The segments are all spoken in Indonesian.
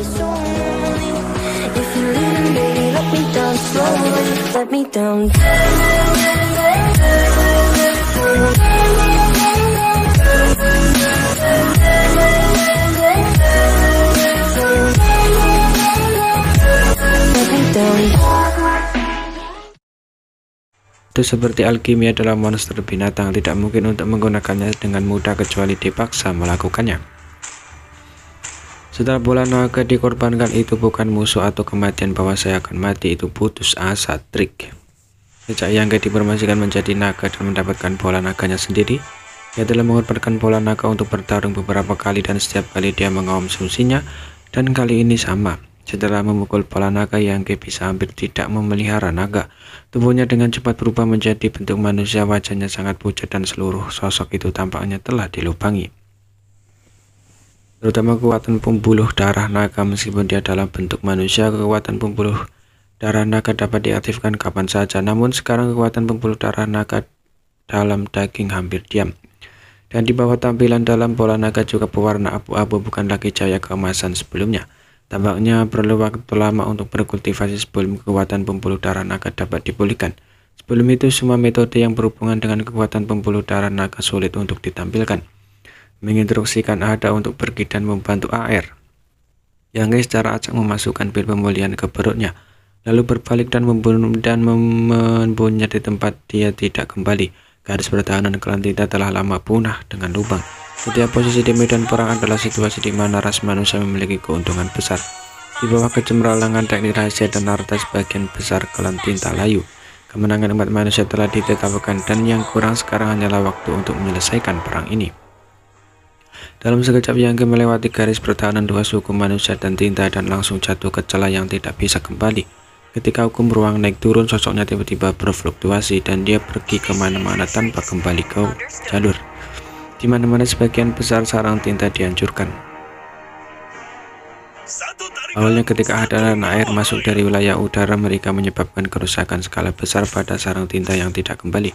It's only if you're leaving, baby, let me down slowly. Let me down. Itu seperti alkimia adalah monster binatang, tidak mungkin untuk menggunakannya dengan mudah kecuali dipaksa melakukannya. Setelah bola naga dikorbankan, itu bukan musuh atau kematian bahwa saya akan mati, itu putus asa, trik. Sejak Yangke dipromosikan menjadi naga dan mendapatkan bola naganya sendiri, dia telah mengorbankan bola naga untuk bertarung beberapa kali dan setiap kali dia mengonsumsinya, dan kali ini sama. Setelah memukul bola naga, Yangke bisa hampir tidak memelihara naga. Tubuhnya dengan cepat berubah menjadi bentuk manusia, wajahnya sangat pucat dan seluruh sosok itu tampaknya telah dilubangi. Terutama kekuatan pembuluh darah naga. Meskipun dia dalam bentuk manusia, kekuatan pembuluh darah naga dapat diaktifkan kapan saja. Namun sekarang kekuatan pembuluh darah naga dalam daging hampir diam. Dan di bawah tampilan dalam bola naga juga berwarna abu-abu, bukan lagi cahaya keemasan sebelumnya. Tampaknya perlu waktu lama untuk berkultivasi sebelum kekuatan pembuluh darah naga dapat dipulihkan. Sebelum itu, semua metode yang berhubungan dengan kekuatan pembuluh darah naga sulit untuk ditampilkan. Menginstruksikan Ada untuk pergi dan membantu AR. Yangke secara acak memasukkan pil pemulihan ke perutnya, lalu berbalik dan membunyinya di tempat dia tidak kembali. Garis pertahanan klan Tinta telah lama punah dengan lubang. Setiap posisi di medan perang adalah situasi di mana ras manusia memiliki keuntungan besar. Di bawah kecemerlangan teknik rahasia dan harta sebagian besar klan Tinta layu, kemenangan umat manusia telah ditetapkan dan yang kurang sekarang hanyalah waktu untuk menyelesaikan perang ini. Dalam sekejap Yangke melewati garis pertahanan dua suku manusia dan Tinta dan langsung jatuh ke celah yang tidak bisa kembali. Ketika hukum ruang naik turun, sosoknya tiba-tiba berfluktuasi dan dia pergi kemana-mana tanpa kembali ke jalur. Di mana-mana sebagian besar sarang Tinta dihancurkan. Awalnya ketika ada air masuk dari wilayah udara, mereka menyebabkan kerusakan skala besar pada sarang Tinta yang tidak kembali.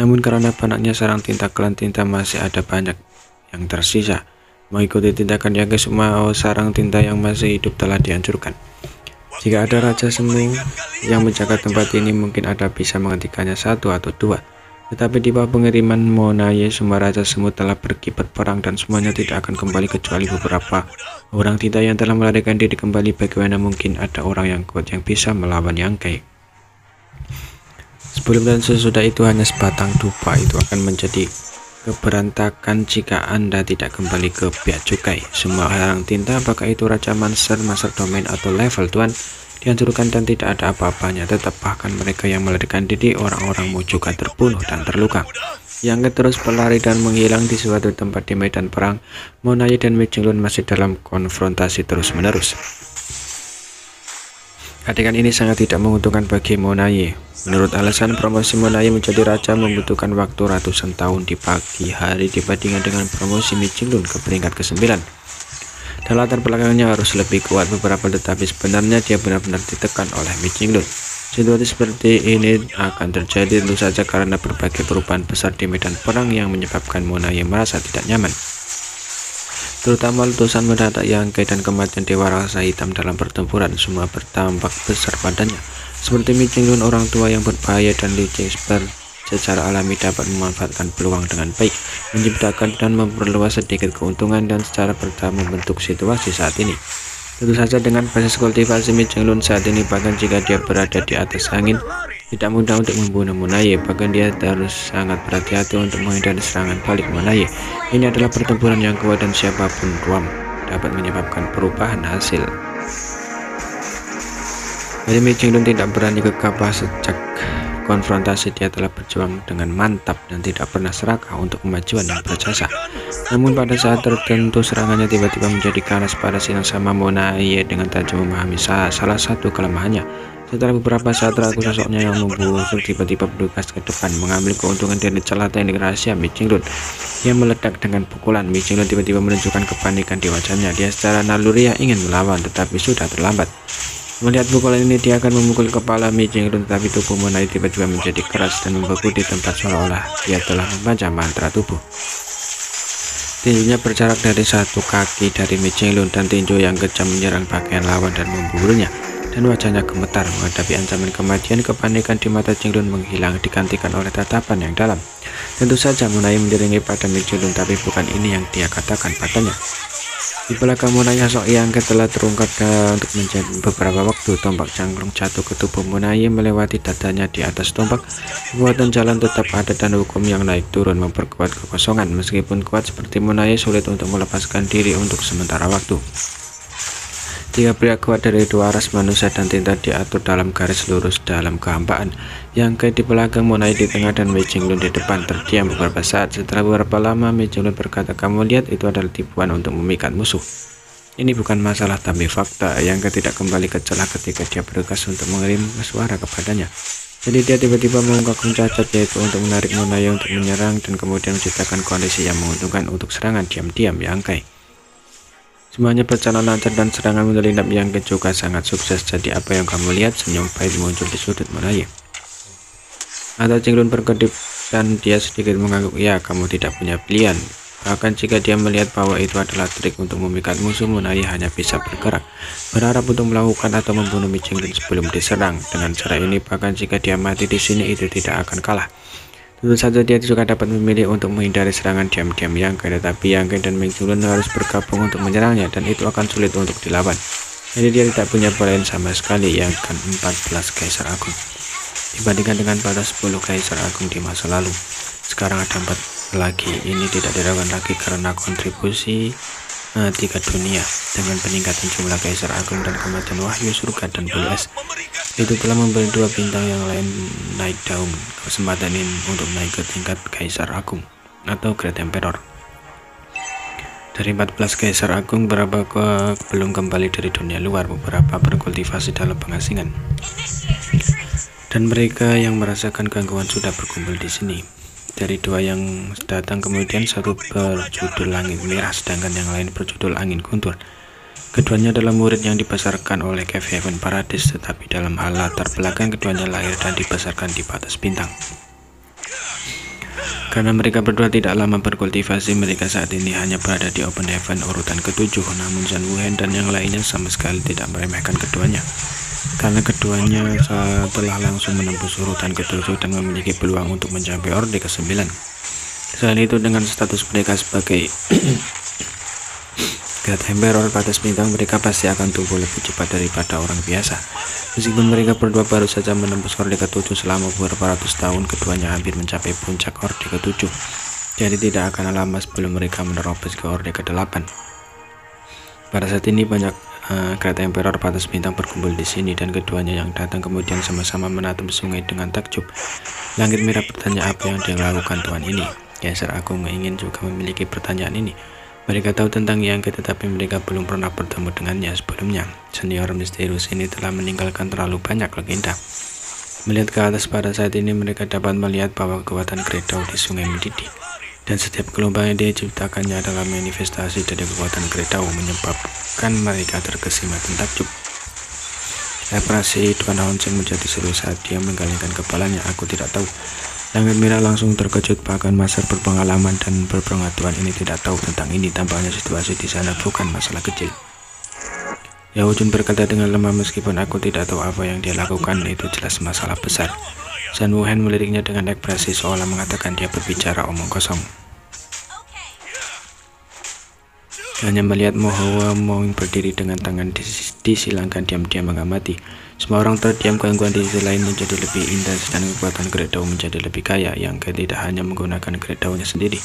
Namun karena banyaknya sarang Tinta, klan Tinta masih ada banyak yang tersisa. Mengikuti tindakan Yangke, semua sarang Tinta yang masih hidup telah dihancurkan. Jika ada Raja Semu yang menjaga tempat ini, mungkin ada bisa menghentikannya satu atau dua. Tetapi di bawah pengiriman Monaye, semua Raja Semu telah pergi berperang dan semuanya tidak akan kembali kecuali beberapa orang Tinta yang telah melarikan diri kembali. Bagaimana mungkin ada orang yang kuat yang bisa melawan Yangke? Sebelum dan sesudah itu hanya sebatang dupa. Itu akan menjadi keberantakan jika Anda tidak kembali ke Bea Cukai. Semua orang Tinta, apakah itu Raja Master, Master Domain atau level Tuan, dihancurkan dan tidak ada apa-apanya. Tetap bahkan mereka yang melarikan diri, orang-orangmu juga terbunuh dan terluka. Yangke terus berlari dan menghilang di suatu tempat di medan perang. Monaye dan Mi Jinglun masih dalam konfrontasi terus-menerus. Adegan ini sangat tidak menguntungkan bagi Monaye. Menurut alasan, promosi Monaye menjadi raja membutuhkan waktu ratusan tahun di pagi hari dibandingkan dengan promosi Mi Jinglun ke peringkat ke-9. Dan latar belakangnya harus lebih kuat beberapa, tetapi sebenarnya dia benar-benar ditekan oleh Mi Jinglun. Situasi seperti ini akan terjadi tentu saja karena berbagai perubahan besar di medan perang yang menyebabkan Monaye merasa tidak nyaman. Terutama letusan mendadak Yangke dan kematian Dewa Raksasa Hitam dalam pertempuran, semua berdampak besar padanya. Seperti Mi Jinglun, orang tua yang berbahaya dan licik secara alami dapat memanfaatkan peluang dengan baik, menciptakan dan memperluas sedikit keuntungan dan secara bertahap membentuk situasi saat ini. Tentu saja dengan basis kultivasi Mi Jinglun saat ini, bahkan jika dia berada di atas angin, tidak mudah untuk membunuh Monaye. Bahkan dia harus sangat berhati-hati untuk menghindari serangan balik Monaye. Ini adalah pertempuran yang kuat dan siapapun Ruam dapat menyebabkan perubahan hasil. Jadi Mi Jinglun tidak berani gegabah. Sejak konfrontasi dia telah berjuang dengan mantap dan tidak pernah serakah untuk kemajuan yang berjasa. Namun pada saat tertentu serangannya tiba-tiba menjadi ganas. Pada siang sama, Monaye dengan tajam memahami salah satu kelemahannya. Setelah beberapa saat ragu, sosoknya yang membusuk tiba-tiba bergegas ke depan, mengambil keuntungan dari celah teknik rahasia Mi Jinglun. Dia meledak dengan pukulan. Mi Jinglun tiba-tiba menunjukkan kepanikan di wajahnya. Dia secara naluriah ingin melawan, tetapi sudah terlambat. Melihat pukulan ini, dia akan memukul kepala Mi Jinglun, tetapi tubuh Monaye tiba-tiba menjadi keras dan membeku di tempat, seolah-olah dia telah membaca mantra tubuh. Tinjunya berjarak dari satu kaki dari Mi Chenglun, dan tinju yang kejam menyerang bagian lawan dan membunuhnya, dan wajahnya gemetar. Menghadapi ancaman kematian, kepanikan di mata Chenglun menghilang, digantikan oleh tatapan yang dalam. Tentu saja Munai mengiringi pada Mi Chenglun, tapi bukan ini yang dia katakan padanya. Di belakang Munai, Sok Yangke telah terungkap untuk menjadi beberapa waktu. Tombak cangklong jatuh ke tubuh Munai melewati dadanya. Di atas tombak, kekuatan jalan tetap ada dan hukum yang naik turun memperkuat kekosongan. Meskipun kuat seperti Munai, sulit untuk melepaskan diri untuk sementara waktu. Tiga pria kuat dari dua ras manusia dan tinta diatur dalam garis lurus dalam kehampaan. Yangke di belakang, Munai di tengah, dan Mi Chenglun di depan. Terdiam beberapa saat. Setelah beberapa lama, Mi Chenglun berkata, "Kamu lihat, itu adalah tipuan untuk memikat musuh. Ini bukan masalah tapi fakta." Yangke tidak kembali ke celah ketika dia bergegas untuk mengirim suara kepadanya. Jadi dia tiba-tiba mengungkapkan cacat, yaitu untuk menarik Munai untuk menyerang dan kemudian menciptakan kondisi yang menguntungkan untuk serangan diam-diam Yangke. Semuanya berjalan lancar dan serangan menyelinap Yangke juga sangat sukses. "Jadi apa yang kamu lihat?" Senyum pahit muncul di sudut Munai. Mata Chenglun berkedip dan dia sedikit mengangguk. "Ya, kamu tidak punya pilihan. Bahkan jika dia melihat bahwa itu adalah trik untuk memikat musuh, Munai hanya bisa bergerak, berharap untuk melakukan atau membunuh Mi Chenglun sebelum diserang. Dengan cara ini, bahkan jika dia mati di sini, itu tidak akan kalah. Tentu saja dia juga dapat memilih untuk menghindari serangan diam-diam Yangke, tetapi Yangke dan Mi Chenglun harus bergabung untuk menyerangnya, dan itu akan sulit untuk dilawan. Jadi dia tidak punya pilihan sama sekali. Yang ke-14 Kaisar Agung. Dibandingkan dengan pada 10 Kaisar Agung di masa lalu, sekarang ada 4 lagi. Ini tidak diragukan lagi karena kontribusi 3 dunia dengan peningkatan jumlah Kaisar Agung dan kematian Wahyu Surga dan Bulu Es. Itu telah memberi 2 bintang yang lain naik daun. Kesempatan ini untuk naik ke tingkat Kaisar Agung atau Great Emperor. Dari 14 Kaisar Agung, beberapa belum kembali dari dunia luar, beberapa berkultivasi dalam pengasingan, dan mereka yang merasakan gangguan sudah berkumpul di sini. Dari 2 yang datang kemudian, satu berjudul Langit Merah, sedangkan yang lain berjudul Angin Guntur. Keduanya adalah murid yang dibesarkan oleh Cave Heaven Paradise, tetapi dalam hal latar belakang keduanya lahir dan dibesarkan di batas bintang. Karena mereka berdua tidak lama berkultivasi, mereka saat ini hanya berada di Open Heaven urutan ke-7. Namun Zhan Wuhen dan yang lainnya sama sekali tidak meremehkan keduanya, karena keduanya telah langsung menembus urutan ke-7 dan memiliki peluang untuk mencapai Orde ke-9. Selain itu, dengan status mereka sebagai Great Emperor batas bintang, mereka pasti akan tumbuh lebih cepat daripada orang biasa. Meskipun mereka berdua baru saja menembus Orde ke-7 selama beberapa ratus tahun, keduanya hampir mencapai puncak Orde ke-7. Jadi tidak akan lama sebelum mereka menerobos ke Orde ke-8. Pada saat ini banyak Great Emperor batas bintang berkumpul di sini, dan keduanya yang datang kemudian sama-sama menatap sungai dengan takjub. Langit Merah bertanya, "Apa yang dia lakukan Tuhan ini?" Kaisar Agung ingin juga memiliki pertanyaan ini. Mereka tahu tentang Yangke, tetapi mereka belum pernah bertemu dengannya sebelumnya. Senior misterius ini telah meninggalkan terlalu banyak legenda. Melihat ke atas pada saat ini, mereka dapat melihat bahwa kekuatan Great Dao di sungai mendidih, dan setiap gelombang yang diciptakannya adalah manifestasi dari kekuatan Great Dao, menyebabkan mereka terkesima dan takjub. Ekspresi Tuan Honseng menjadi seru saat dia menggelengkan kepalanya. "Aku tidak tahu." Langit Merah langsung terkejut, bahkan Master berpengalaman dan berpengetahuan ini tidak tahu tentang ini. Tampaknya situasi di sana bukan masalah kecil. Yao Jun berkata dengan lemah, "Meskipun aku tidak tahu apa yang dia lakukan, itu jelas masalah besar." Zhan Wuhen meliriknya dengan ekspresi seolah mengatakan dia berbicara omong kosong. Hanya melihat Mohawa Mong berdiri dengan tangan disilangkan diam-diam mengamati. Semua orang terdiam. Gangguan di sisi lain menjadi lebih intens dan kekuatan Great Dao menjadi lebih kaya. Yang tidak hanya menggunakan Great Dao-nya sendiri,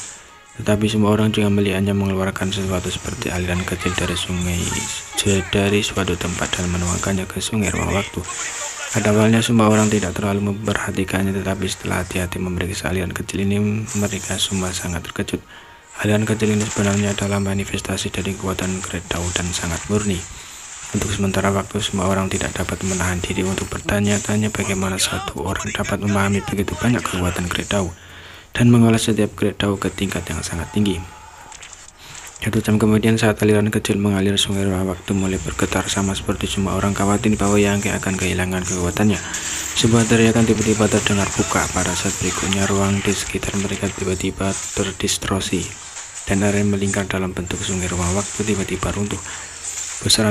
tetapi semua orang juga melihatnya mengeluarkan sesuatu seperti aliran kecil dari suatu tempat dan menuangkannya ke sungai ruang waktu. Pada awalnya semua orang tidak terlalu memperhatikannya, tetapi setelah hati-hati memeriksa aliran kecil ini, mereka semua sangat terkejut. Aliran kecil ini sebenarnya adalah manifestasi dari kekuatan Great Dao dan sangat murni. Untuk sementara waktu, semua orang tidak dapat menahan diri untuk bertanya-tanya bagaimana satu orang dapat memahami begitu banyak kekuatan Great Dao dan mengolah setiap Great Dao ke tingkat yang sangat tinggi. 1 jam kemudian, saat aliran kecil mengalir, sungai ruang waktu mulai bergetar, sama seperti semua orang khawatir bahwa Yangke akan kehilangan kekuatannya. Sebuah teriakan tiba-tiba terdengar buka. Pada saat berikutnya, ruang di sekitar mereka tiba-tiba terdistorsi dan area melingkar dalam bentuk sungai ruang waktu tiba-tiba runtuh. Besaran